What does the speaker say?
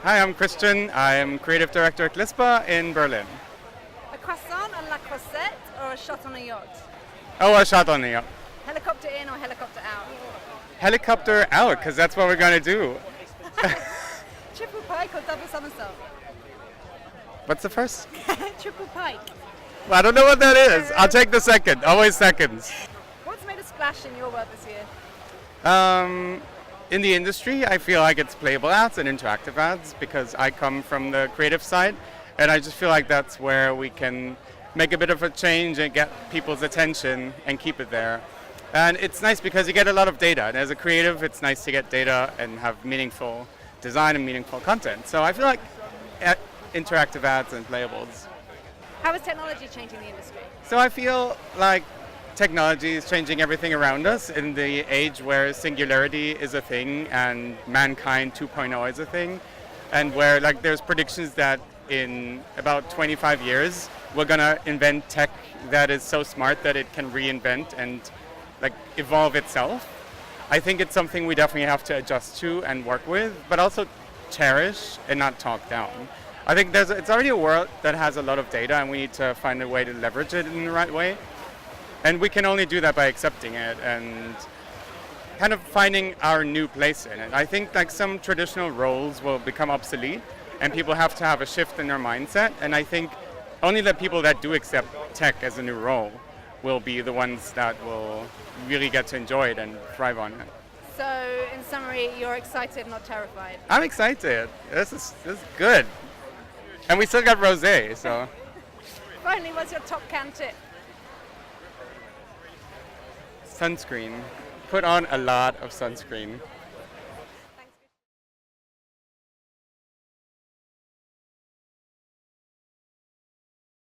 Hi, I'm Christian. I'm creative director at Glispa in Berlin. A croissant à la croisette or a shot on a yacht? Oh, a shot on the Helicopter in or helicopter out? helicopter out, because that's what we're going to do. Triple pike or double somersault? What's the first? Triple pike. Well, I don't know what that is. I'll take the second. Always seconds. What's made a splash in your work this year? In the industry, I feel like it's playable ads and interactive ads because I come from the creative side, and I just feel like that's where we can make a bit of a change and get people's attention and keep it there. And it's nice because you get a lot of data, and as a creative, it's nice to get data and have meaningful design and meaningful content. So I feel like interactive ads and playables. How is technology changing the industry? So I feel like technology is changing everything around us in the age where singularity is a thing and mankind 2.0 is a thing, and where like there's predictions that in about 25 years we're gonna invent tech that is so smart that it can reinvent and like evolve itself. I think it's something we definitely have to adjust to and work with, but also cherish and not talk down. I think it's already a world that has a lot of data, and we need to find a way to leverage it in the right way. And we can only do that by accepting it and kind of finding our new place in it. I think like some traditional roles will become obsolete, and people have to have a shift in their mindset. And I think only the people that do accept tech as a new role will be the ones that will really get to enjoy it and thrive on it. So, in summary, you're excited, not terrified. I'm excited. This is good. And we still got rosé, so. Finally, what's your top can tip? Sunscreen. Put on a lot of sunscreen.